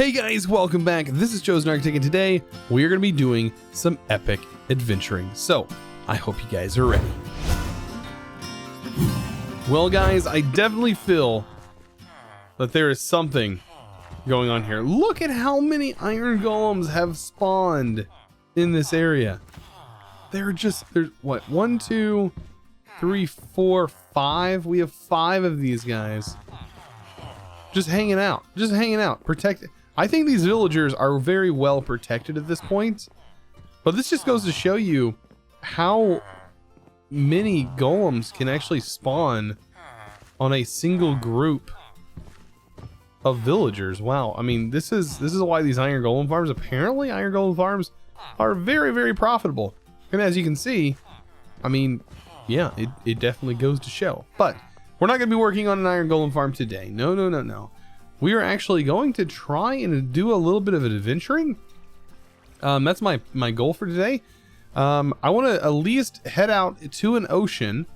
Hey guys, welcome back. This is ChosenArchitect, and today we are going to be doing some epic adventuring. So, I hope you guys are ready. Well guys, I definitely feel that there is something going on here. Look at how many iron golems have spawned in this area. There's what, 1, 2, 3, 4, 5? We have 5 of these guys. Just hanging out, protected. I think these villagers are very well protected at this point, but this just goes to show you how many golems can actually spawn on a single group of villagers. Wow, I mean, this is why these iron golem farms, apparently iron golem farms, are very, very profitable. And as you can see, I mean, yeah, it definitely goes to show. But we're not going to be working on an iron golem farm today. No. We are actually going to try and do a little bit of adventuring. That's my goal for today. I want to at least head out to an ocean.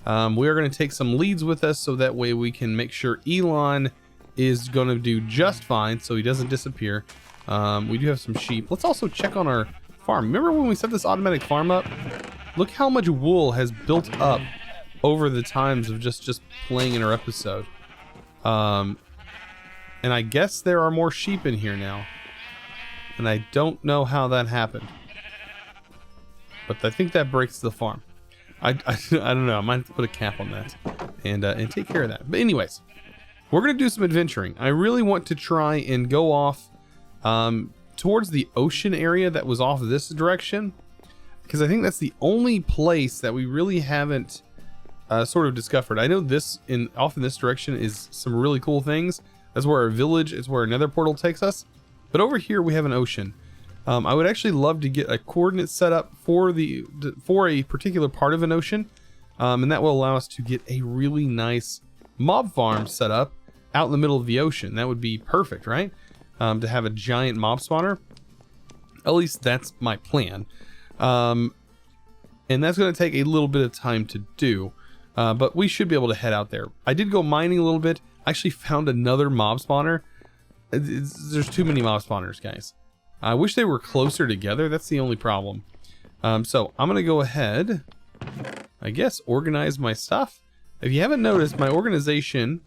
We are going to take some leads with us so that way we can make sure Elon is going to do just fine so he doesn't disappear. We do have some sheep. Let's also check on our farm. Remember when we set this automatic farm up? Look how much wool has built up over the times of just playing in our episode. And I guess there are more sheep in here now. And I don't know how that happened. But I think that breaks the farm. I don't know. I might have to put a cap on that and take care of that. But anyways, we're going to do some adventuring. I really want to try and go off towards the ocean area that was off this direction. Because I think that's the only place that we really haven't sort of discovered. I know off in this direction is some really cool things. That's where our village is, where another portal takes us. But over here we have an ocean. I would actually love to get a coordinate set up for a particular part of an ocean, and that will allow us to get a really nice mob farm set up out in the middle of the ocean. That would be perfect, right? To have a giant mob spawner. At least that's my plan. And that's going to take a little bit of time to do. But we should be able to head out there. I did go mining a little bit. I actually found another mob spawner. There's too many mob spawners, guys. I wish they were closer together. That's the only problem. So I'm going to go ahead, I guess, organize my stuff. If you haven't noticed, my organization,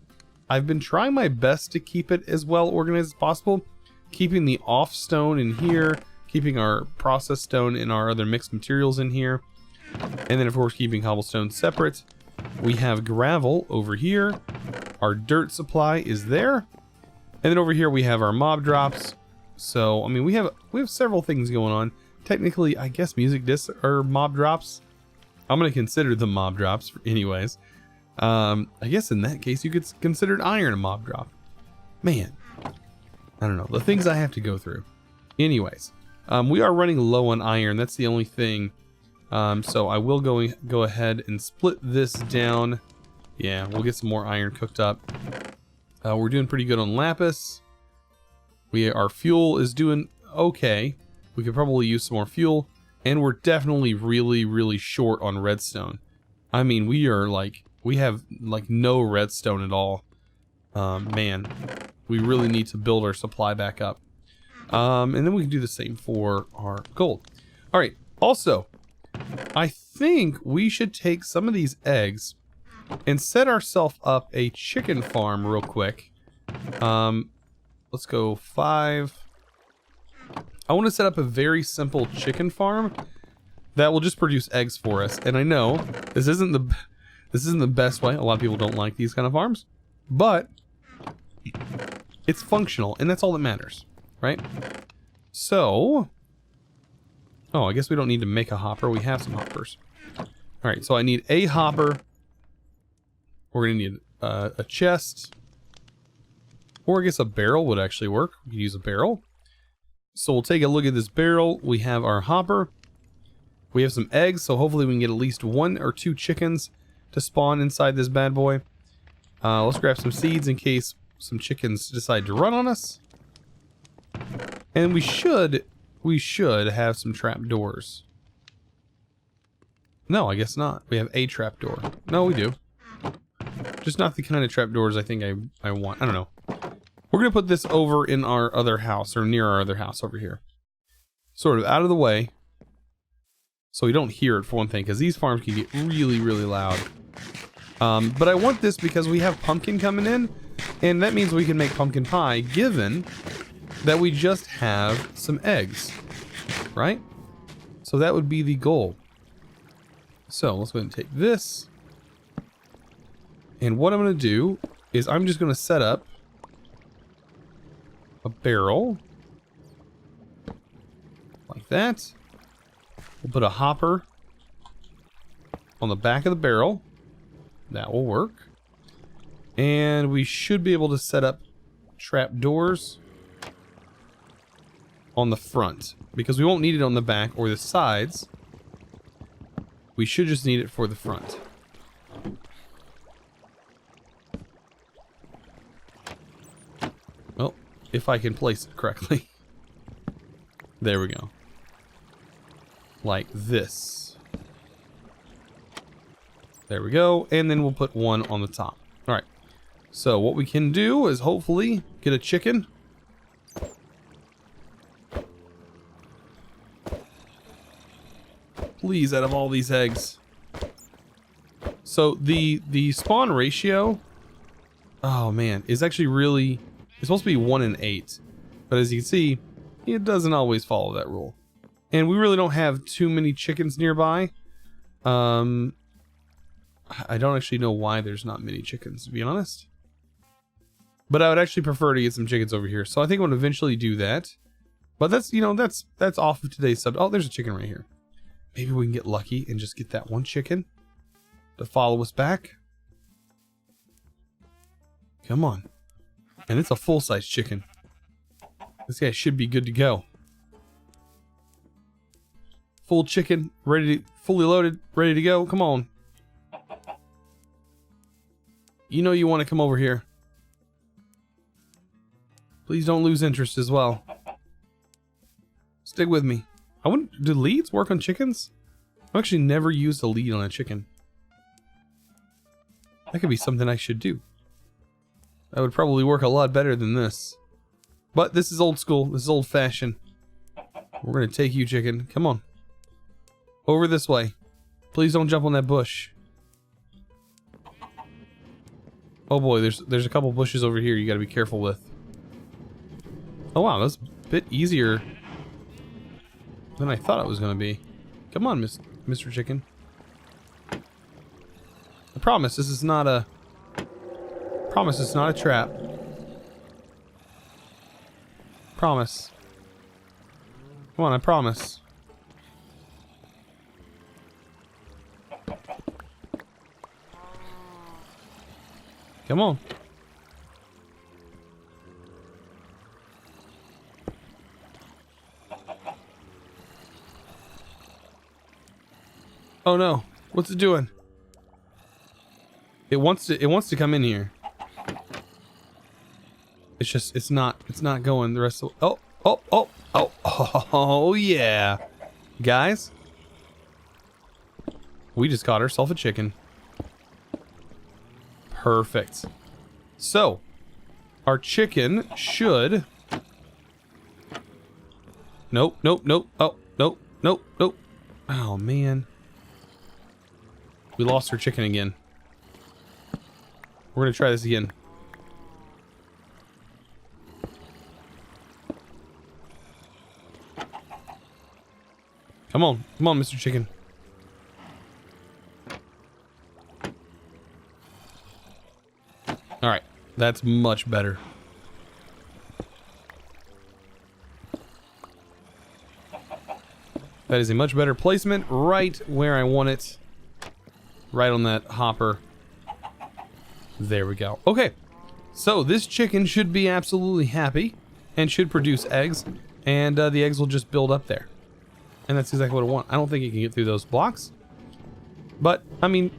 I've been trying my best to keep it as well organized as possible. Keeping the off stone in here, keeping our process stone and our other mixed materials in here. And then, of course, keeping cobblestone separate. We have gravel over here. Our dirt supply is there. And then over here we have our mob drops. So, I mean, we have several things going on. Technically, I guess music discs are mob drops. I'm going to consider them mob drops anyways. I guess in that case you could consider iron a mob drop. Man, I don't know. The things I have to go through. Anyways, we are running low on iron. That's the only thing. So I will go ahead and split this down. Yeah, we'll get some more iron cooked up. We're doing pretty good on lapis. Our fuel is doing okay. We could probably use some more fuel. And we're definitely really, really short on redstone. I mean, we have like no redstone at all. Man, we really need to build our supply back up. And then we can do the same for our gold. All right, also, I think we should take some of these eggs and set ourselves up a chicken farm real quick. Let's go 5. I want to set up a very simple chicken farm that will just produce eggs for us. And I know this isn't the best way. A lot of people don't like these kind of farms, but it's functional, and that's all that matters, right? So, oh, I guess we don't need to make a hopper. We have some hoppers. All right, so I need a hopper. We're gonna need a chest, or I guess a barrel would actually work. We could use a barrel. So we'll take a look at this barrel. We have our hopper. We have some eggs, so hopefully we can get at least 1 or 2 chickens to spawn inside this bad boy. Let's grab some seeds in case some chickens decide to run on us. And we should have some trap doors. No, I guess not. We have a trap door. No, we do. Just not the kind of trapdoors I think I want. I don't know. We're going to put this over in our other house, or near our other house over here. Sort of out of the way, so we don't hear it for one thing, because these farms can get really, really loud. But I want this because we have pumpkin coming in, and that means we can make pumpkin pie, given that we just have some eggs, right? So that would be the goal. So let's go ahead and take this. And what I'm going to do is I'm just going to set up a barrel like that. We'll put a hopper on the back of the barrel. That will work. And we should be able to set up trap doors on the front, because we won't need it on the back or the sides. We should just need it for the front. Well, if I can place it correctly. There we go. Like this. There we go. And then we'll put one on the top. Alright. So what we can do is hopefully get a chicken. Please, out of all these eggs. So the spawn ratio, oh man, is actually really, it's supposed to be 1 in 8. But as you can see, it doesn't always follow that rule. And we really don't have too many chickens nearby. I don't actually know why there's not many chickens, to be honest. But I would actually prefer to get some chickens over here. So I think I'm going to eventually do that. But that's, you know, that's off of today's sub. Oh, there's a chicken right here. Maybe we can get lucky and just get that one chicken to follow us back. Come on. And it's a full-size chicken. This guy should be good to go. Full chicken, ready to, fully loaded, ready to go. Come on. You know you want to come over here. Please don't lose interest as well. Stick with me. I wouldn't. Do leads work on chickens? I've actually never used a lead on a chicken. That could be something I should do. That would probably work a lot better than this. But this is old school. This is old fashioned. We're going to take you, chicken. Come on. Over this way. Please don't jump on that bush. Oh boy, there's a couple bushes over here you got to be careful with. Oh wow, that's a bit easier than I thought it was going to be. Come on, Mr. Chicken. I promise this is not a... Promise it's not a trap. Promise. Come on, I promise. Come on. Oh no. What's it doing? It wants to come in here. It's just it's not going the rest of oh yeah. Guys, we just caught ourselves a chicken. Perfect. So, our chicken should... Nope. Oh, nope. Oh, man. We lost our chicken again. We're gonna try this again. Come on, Mr. Chicken. Alright, that's much better. That is a much better placement, right where I want it. Right on that hopper. There we go. Okay, so this chicken should be absolutely happy and should produce eggs, and the eggs will just build up there. And that's exactly what I want. I don't think it can get through those blocks. But, I mean,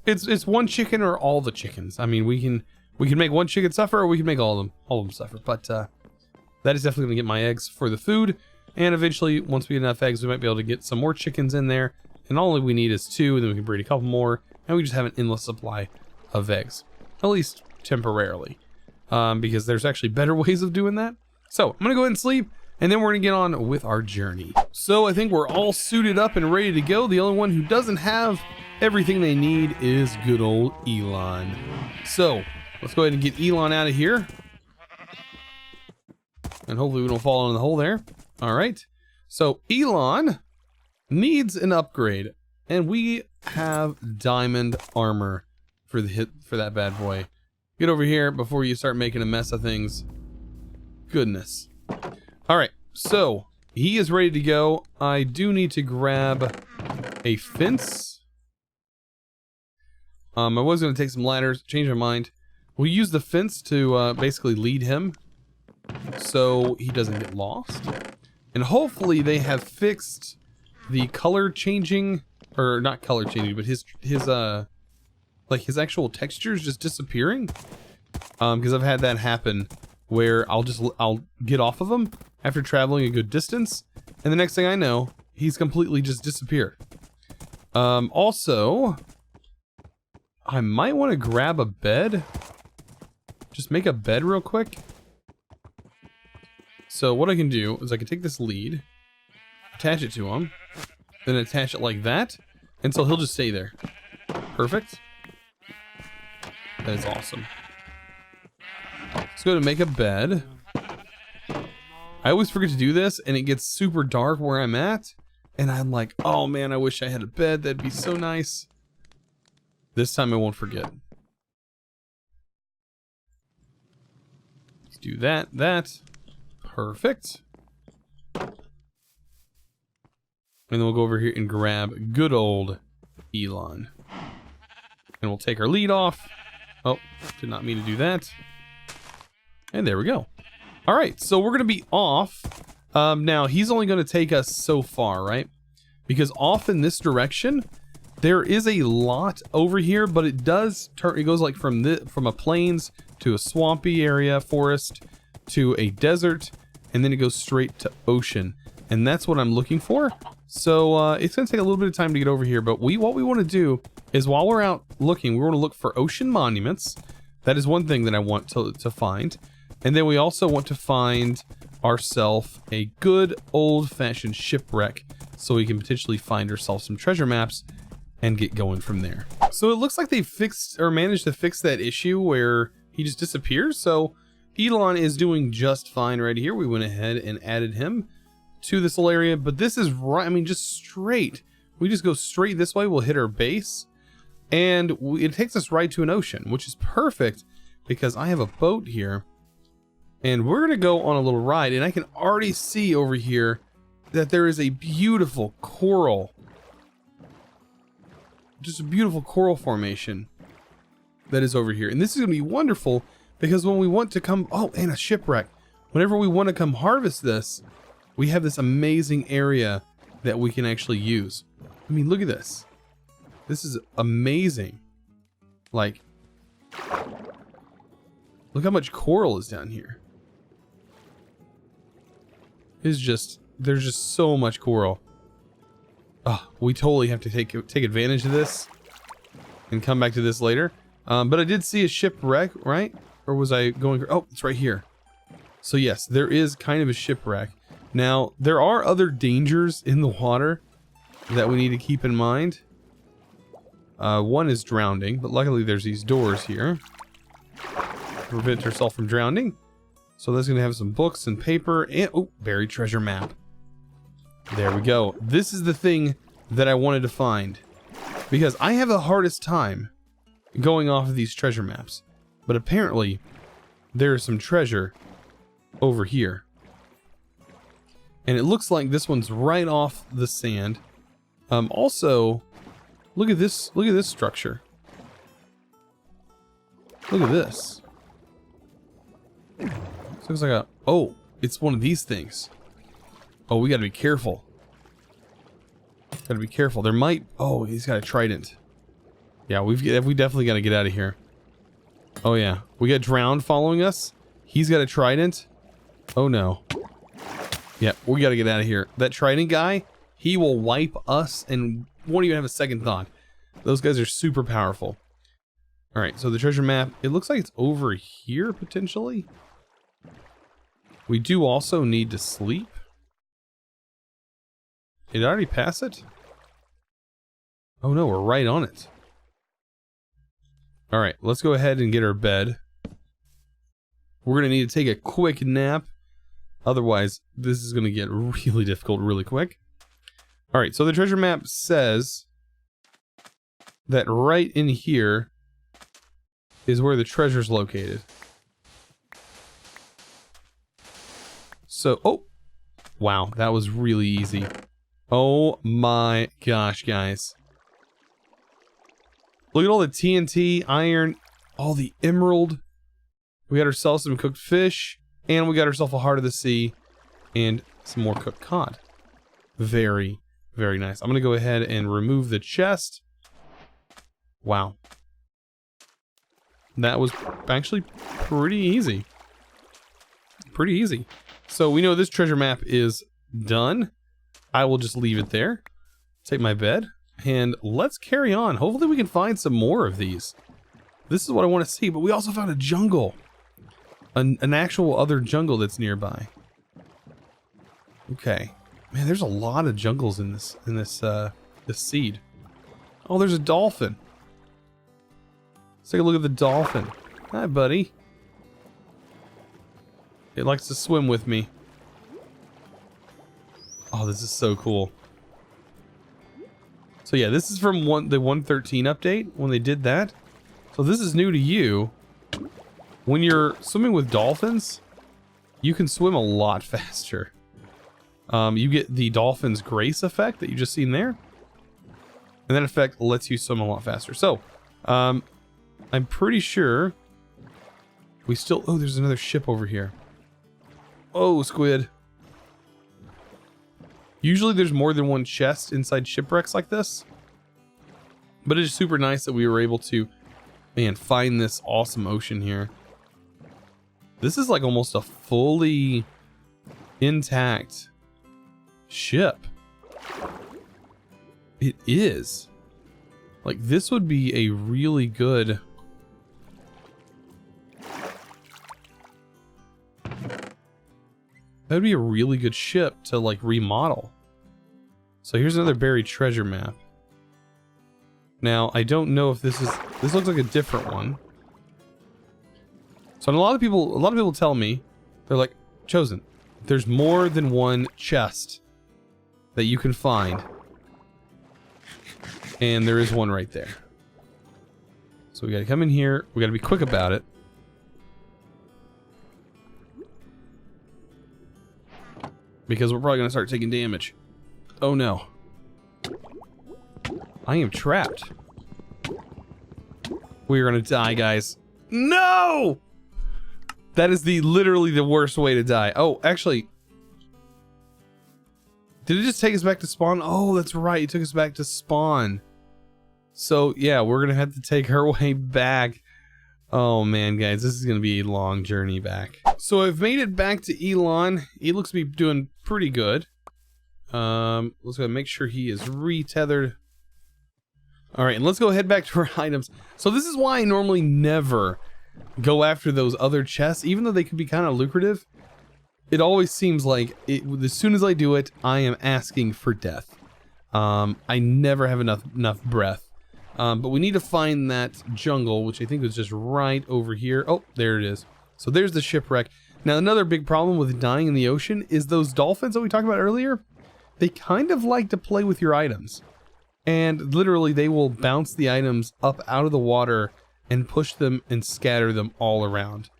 it's one chicken or all the chickens. I mean, we can make one chicken suffer, or we can make all of them suffer. But that is definitely going to get my eggs for the food. And eventually, once we get enough eggs, we might be able to get some more chickens in there. And all we need is 2, and then we can breed a couple more. And we just have an endless supply of eggs. At least temporarily. because there's actually better ways of doing that. So I'm gonna go ahead and sleep, and then we're gonna get on with our journey. So I think we're all suited up and ready to go. The only one who doesn't have everything they need is good old Elon. So let's go ahead and get Elon out of here. And hopefully we don't fall in the hole there. All right. So Elon needs an upgrade, and we have diamond armor for that bad boy. Get over here before you start making a mess of things. Goodness. All right. So he is ready to go. I do need to grab a fence. I was going to take some ladders. Change my mind. We'll use the fence to basically lead him, so he doesn't get lost. And hopefully they have fixed the color changing, or not color changing, but his actual textures just disappearing. Because I've had that happen where I'll get off of him after traveling a good distance, and the next thing I know, he's completely just disappeared. Also, I might want to grab a bed. Just make a bed real quick. So what I can do is I can take this lead, attach it to him, then attach it like that, and so he'll just stay there. Perfect. That is awesome. Let's go to make a bed. I always forget to do this, and it gets super dark where I'm at, and I'm like, oh man, I wish I had a bed. That'd be so nice. This time I won't forget. Let's do that. Perfect. And then we'll go over here and grab good old Elon. And we'll take our lead off. Oh, did not mean to do that. And there we go. All right, so we're going to be off. Now, he's only going to take us so far, right? Because off in this direction, there is a lot over here, but it does turn. It goes like from a plains to a swampy area, forest, to a desert, and then it goes straight to ocean. And that's what I'm looking for. So it's going to take a little bit of time to get over here, but what we want to do is while we're out looking, we want to look for ocean monuments. That is one thing that I want to find. And then we also want to find ourselves a good old-fashioned shipwreck so we can potentially find ourselves some treasure maps and get going from there. So it looks like they fixed or managed to fix that issue where he just disappears. So Elon is doing just fine right here. We went ahead and added him to this little area, but this is right, I mean, just straight. We just go straight this way, we'll hit our base, and it takes us right to an ocean, which is perfect because I have a boat here, and we're gonna go on a little ride, and I can already see over here that there is a beautiful coral, just a beautiful coral formation that is over here. And this is gonna be wonderful because when we want to come, oh, and a shipwreck, whenever we want to come harvest this, we have this amazing area that we can actually use. I mean, look at this. This is amazing. Like, look how much coral is down here. It's just, there's just so much coral. Oh, we totally have to take advantage of this and come back to this later. But I did see a shipwreck, right? Or was I going? Oh, it's right here. So yes, there is kind of a shipwreck. Now, there are other dangers in the water that we need to keep in mind. One is drowning, but luckily there's these doors here to prevent yourself from drowning. So that's going to have some books and paper and, oh, buried treasure map. There we go. This is the thing that I wanted to find because I have the hardest time going off of these treasure maps. But apparently there is some treasure over here. And it looks like this one's right off the sand. Also, look at this structure. Look at this. This looks like a, oh, it's one of these things. Oh, we gotta be careful. Gotta be careful. There might, oh, he's got a trident. Yeah, we definitely gotta get out of here. Oh yeah, we got drowned following us. He's got a trident. Oh no. Yeah, we gotta get out of here. That trident guy, he will wipe us and won't even have a second thought. Those guys are super powerful. Alright, so the treasure map, it looks like it's over here, potentially. We do also need to sleep. Did I already pass it? Oh no, we're right on it. Alright, let's go ahead and get our bed. We're going to need to take a quick nap. Otherwise, this is going to get really difficult really quick. Alright, so the treasure map says that right in here is where the treasure's located. So, oh! Wow, that was really easy. Oh my gosh, guys. Look at all the TNT, iron, all the emerald. We got ourselves some cooked fish, and we got ourselves a heart of the sea, and some more cooked cod. Very, very nice. I'm gonna go ahead and remove the chest. Wow. That was actually pretty easy. Pretty easy. So we know this treasure map is done. I will just leave it there. Take my bed. And let's carry on. Hopefully we can find some more of these. This is what I want to see. But we also found a jungle. An actual other jungle that's nearby. Okay. Man, there's a lot of jungles in this this seed. Oh, there's a dolphin. Let's take a look at the dolphin. Hi, buddy. It likes to swim with me. Oh, this is so cool. So yeah, this is from the 1.13 update, when they did that. So this is new to you. When you're swimming with dolphins, you can swim a lot faster. You get the dolphin's grace effect that you just seen there. And that effect lets you swim a lot faster. So, I'm pretty sure we still... Oh, there's another ship over here. Oh, squid. Usually there's more than one chest inside shipwrecks like this. But it is super nice that we were able to, man, find this awesome ocean here. This is like almost a fully intact ship. It is. Like, this would be a really good... That would be a really good ship to, like, remodel. So here's another buried treasure map. Now, I don't know if this is... This looks like a different one. So a lot of people tell me, they're like, Chosen, there's more than one chest that you can find. And there is one right there. So we gotta come in here, we gotta be quick about it. Because we're probably gonna start taking damage. Oh no. I am trapped. We're gonna die, guys. No! That is literally the worst way to die. Oh, actually. Did it just take us back to spawn? Oh, that's right. It took us back to spawn. So, yeah, we're gonna have to take our way back. Oh, man, guys. This is gonna be a long journey back. So, I've made it back to Elon. He looks to be doing pretty good. Let's go make sure he is retethered. Alright, and let's go head back to our items. So, this is why I normally never go after those other chests, even though they could be kind of lucrative. It always seems like as soon as I do it, I am asking for death. I never have enough breath. But we need to find that jungle, which I think was just right over here. Oh, there it is. So there's the shipwreck. Now another big problem with dying in the ocean is those dolphins that we talked about earlier. They kind of like to play with your items. And literally they will bounce the items up out of the water and push them and scatter them all around.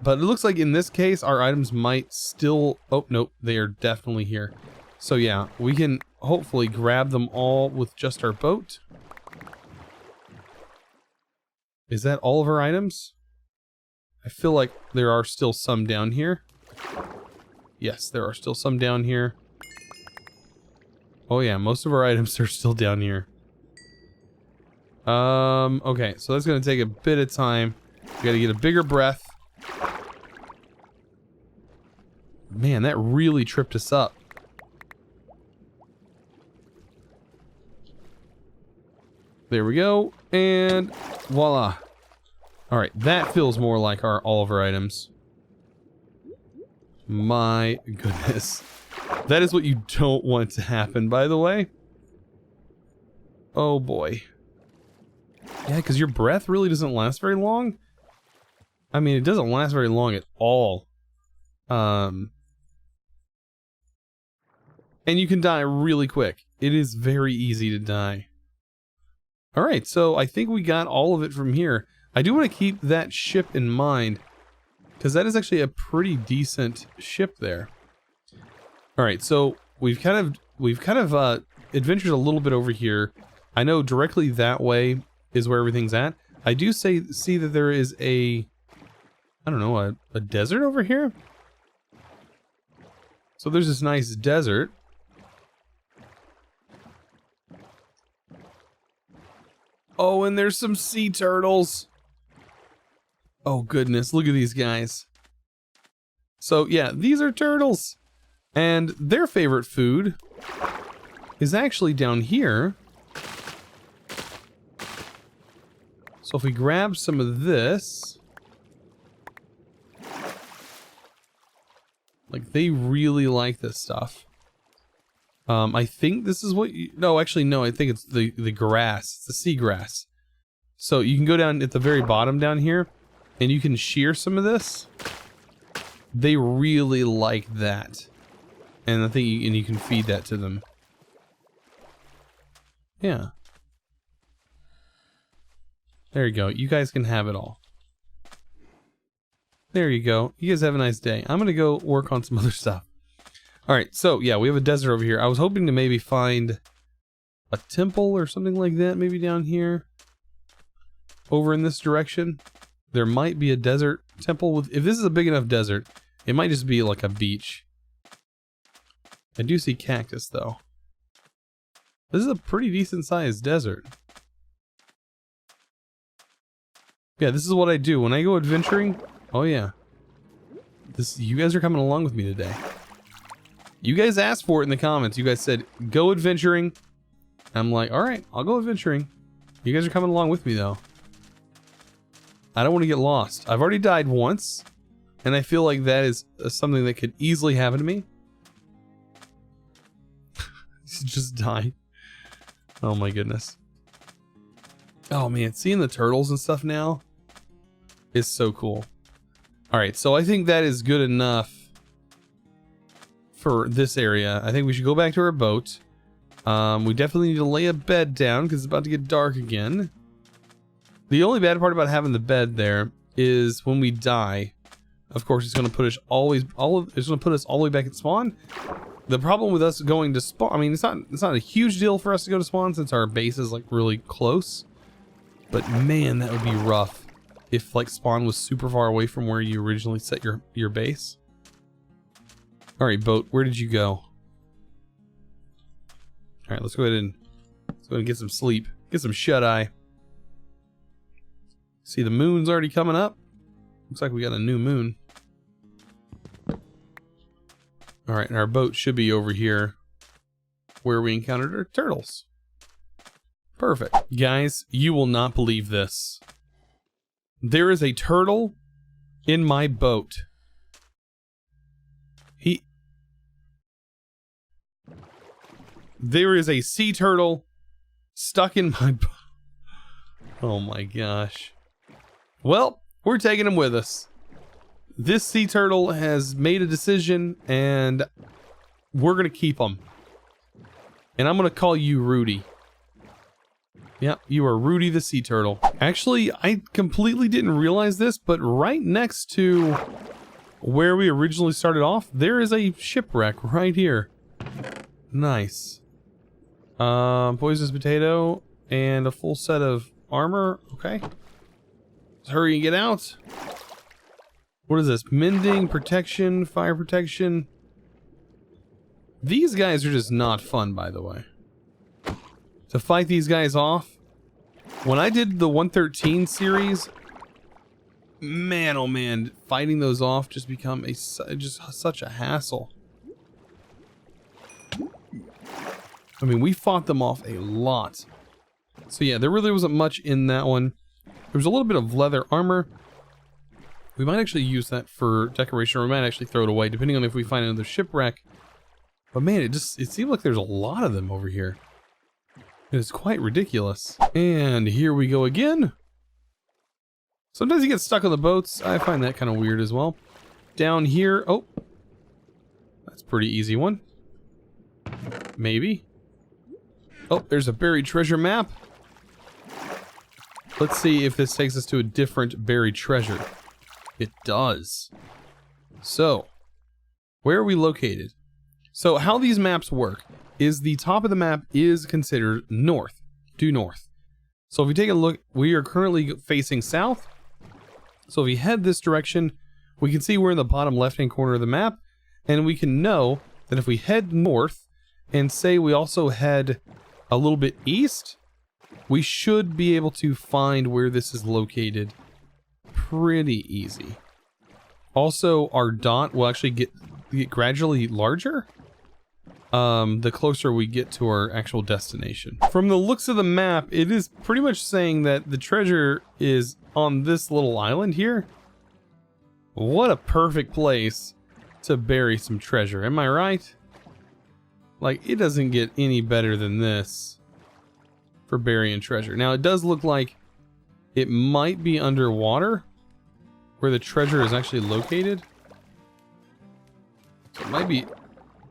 But it looks like in this case, our items might still... Oh, nope, they are definitely here. So yeah, we can hopefully grab them all with just our boat. Is that all of our items? I feel like there are still some down here. Yes, there are still some down here. Oh yeah, most of our items are still down here. Okay, so that's gonna take a bit of time. We gotta get a bigger breath. Man, that really tripped us up. There we go. And voila. Alright, that feels more like all of our items. My goodness. That is what you don't want to happen, by the way. Oh boy. Yeah, because your breath really doesn't last very long. I mean, it doesn't last very long at all. And you can die really quick. It is very easy to die. Alright, so I think we got all of it from here. I do want to keep that ship in mind, because that is actually a pretty decent ship there. Alright, so we've kind of adventured a little bit over here. I know directly that way is where everything's at. I do see that there is a, I don't know, a desert over here? So there's this nice desert. Oh, and there's some sea turtles. Oh goodness, look at these guys. So yeah, these are turtles. And their favorite food is actually down here. So if we grab some of this, like they really like this stuff. I think this is what you, no, actually no, I think it's the grass, it's the seagrass. So you can go down at the very bottom down here and you can shear some of this. They really like that. And I think you can feed that to them. Yeah. There you go. You guys can have it all. There you go. You guys have a nice day. I'm gonna go work on some other stuff. Alright, so yeah, we have a desert over here. I was hoping to maybe find a temple or something like that, maybe down here. Over in this direction. There might be a desert temple with, if this is a big enough desert, it might just be like a beach. I do see cactus though. This is a pretty decent sized desert. Yeah, this is what I do when I go adventuring. Oh yeah. You guys are coming along with me today. You guys asked for it in the comments. You guys said, go adventuring. I'm like, alright, I'll go adventuring. You guys are coming along with me though. I don't want to get lost. I've already died once. And I feel like that is something that could easily happen to me. Just die. Oh my goodness. Oh man, seeing the turtles and stuff now is so cool. Alright, so I think that is good enough for this area. I think we should go back to our boat. We definitely need to lay a bed down because it's about to get dark again. The only bad part about having the bed there is when we die, of course it's going to put us it's going to put us all the way back at spawn. The problem with us going to spawn, I mean, it's not a huge deal for us to go to spawn since our base is like really close. But man, that would be rough if like spawn was super far away from where you originally set your base. All right, boat, where did you go? All right, let's go ahead and get some sleep, get some shut eye. See, the moon's already coming up. Looks like we got a new moon. Alright, and our boat should be over here where we encountered our turtles. Perfect. Guys, you will not believe this. There is a turtle in my boat. There is a sea turtle stuck in my boat. Oh my gosh. Well, we're taking him with us. This sea turtle has made a decision, and we're going to keep him. And I'm going to call you Rudy. Yep, you are Rudy the sea turtle. Actually, I completely didn't realize this, but right next to where we originally started off, there is a shipwreck right here. Nice. Poisonous potato and a full set of armor. Okay. Let's hurry and get out. What is this? Mending, protection, fire protection. These guys are just not fun, by the way. To fight these guys off. When I did the 113 series, man, oh man, fighting those off just become just such a hassle. I mean, we fought them off a lot. So yeah, there really wasn't much in that one. There was a little bit of leather armor. We might actually use that for decoration, or we might actually throw it away, depending on if we find another shipwreck. But man, it seems like there's a lot of them over here. It is quite ridiculous. And here we go again. Sometimes you get stuck on the boats. I find that kind of weird as well. Down here, oh, that's a pretty easy one. Maybe. Oh, there's a buried treasure map. Let's see if this takes us to a different buried treasure. It does. So, where are we located? So how these maps work is the top of the map is considered north, due north. So if you take a look, we are currently facing south. So if you head this direction, we can see we're in the bottom left-hand corner of the map, and we can know that if we head north and say we also head a little bit east, we should be able to find where this is located pretty easy. Also, our dot will actually get gradually larger the closer we get to our actual destination. From the looks of the map, it is pretty much saying that the treasure is on this little island here. What a perfect place to bury some treasure, am I right? Like, it doesn't get any better than this for burying treasure. Now, it does look like it might be underwater where the treasure is actually located. So it might be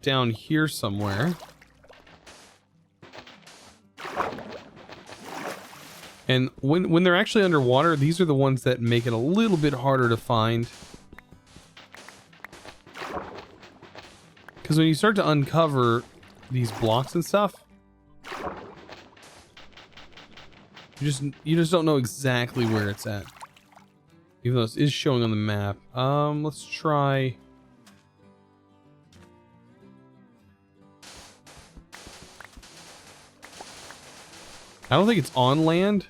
down here somewhere. And when they're actually underwater, these are the ones that make it a little bit harder to find. Because when you start to uncover these blocks and stuff, you just don't know exactly where it's at. Even though this is showing on the map. Let's try. I don't think it's on land.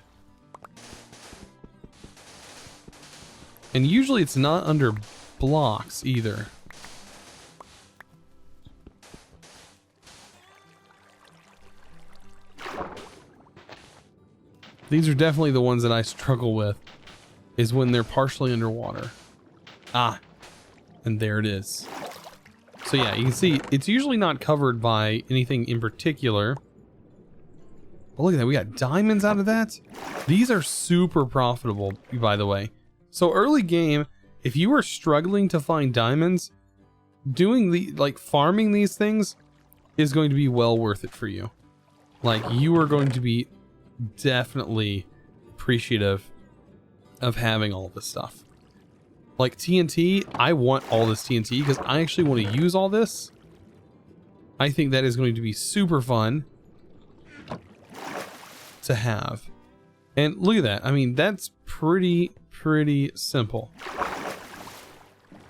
And usually it's not under blocks either. These are definitely the ones that I struggle with, is when they're partially underwater. Ah, and there it is. So yeah, you can see it's usually not covered by anything in particular. Oh, look at that, we got diamonds out of that. These are super profitable, by the way. So early game, if you are struggling to find diamonds, farming these things is going to be well worth it for you. Like, you are going to be definitely appreciative of having all this stuff. Like TNT, I want all this TNT because I actually want to use all this. I think that is going to be super fun to have. And look at that. I mean, that's pretty simple.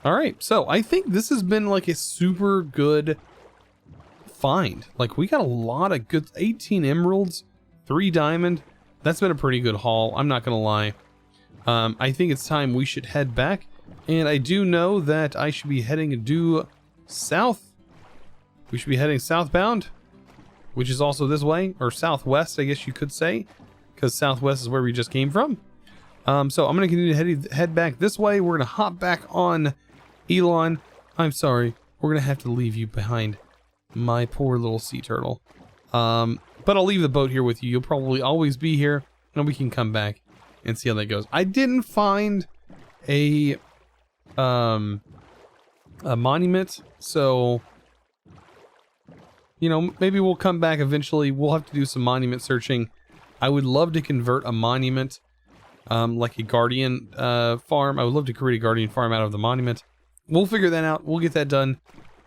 Alright, so I think this has been like a super good find. Like, we got a lot of good, 18 emeralds, 3 diamond. That's been a pretty good haul, I'm not gonna lie. I think it's time we should head back. And I do know that I should be heading due south. We should be heading southbound, which is also this way, or southwest, I guess you could say, because southwest is where we just came from. So I'm going to continue to head back this way. We're going to hop back on Elon. I'm sorry, we're going to have to leave you behind, my poor little sea turtle. But I'll leave the boat here with you. You'll probably always be here, and we can come back and see how that goes. I didn't find a monument, so you know, maybe we'll come back eventually. We'll have to do some monument searching. I would love to convert a monument, like a guardian farm. I would love to create a guardian farm out of the monument. We'll figure that out. We'll get that done.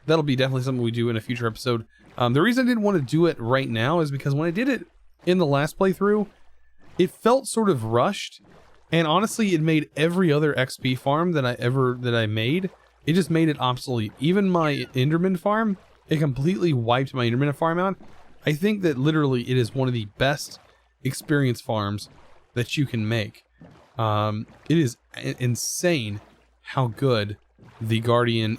That'll be definitely something we do in a future episode. The reason I didn't want to do it right now is because when I did it in the last playthrough, it felt sort of rushed. And honestly, it made every other XP farm that I made, it just made it obsolete. Even my Enderman farm, it completely wiped my Enderman farm out. I think that literally it is one of the best experience farms that you can make. It is insane how good the Guardian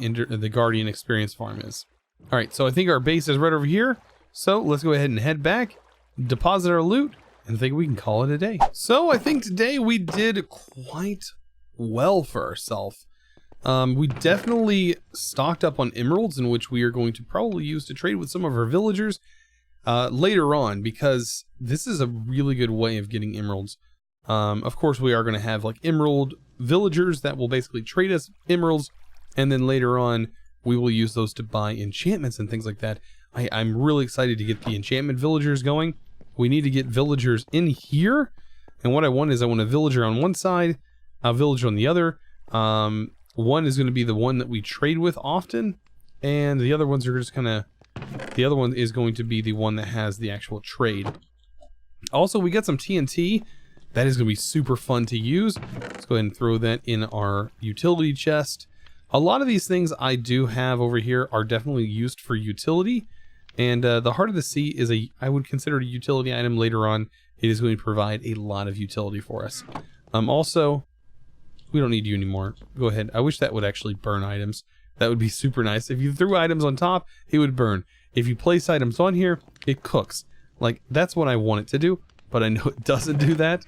experience farm is. All right, so I think our base is right over here. So let's go ahead and head back, deposit our loot, And I think we can call it a day. So I think today we did quite well for ourselves. We definitely stocked up on emeralds, in which we are going to probably use to trade with some of our villagers later on, because this is a really good way of getting emeralds. Of course, we are going to have like emerald villagers that will basically trade us emeralds, and then later on we will use those to buy enchantments and things like that. I'm really excited to get the enchantment villagers going. We need to get villagers in here, and what I want is I want a villager on one side, a villager on the other. One is going to be the one that we trade with often, and the other ones are just kind of, the other one is going to be the one that has the actual trade. Also, we got some TNT. That is going to be super fun to use. Let's go ahead and throw that in our utility chest. A lot of these things I do have over here are definitely used for utility. And the Heart of the Sea is I would consider a utility item later on. It is going to provide a lot of utility for us. Also, we don't need you anymore. Go ahead. I wish that would actually burn items. That would be super nice. If you threw items on top, it would burn. If you place items on here, it cooks. Like, that's what I want it to do. But I know it doesn't do that.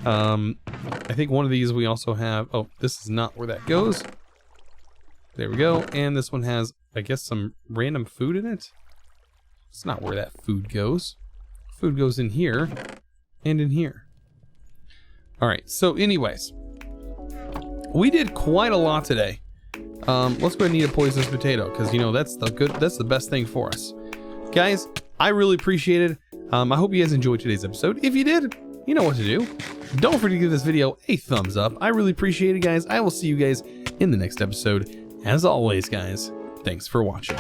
I think one of these we also have... Oh, this is not where that goes. There we go. And this one has, I guess, some random food in it. It's not where that food goes. Food goes in here and in here. Alright, so anyways. We did quite a lot today. Let's go ahead and eat a poisonous potato, because, you know, that's the best thing for us. Guys, I really appreciate it. I hope you guys enjoyed today's episode. If you did, you know what to do. Don't forget to give this video a thumbs up. I really appreciate it, guys. I will see you guys in the next episode. As always, guys, thanks for watching.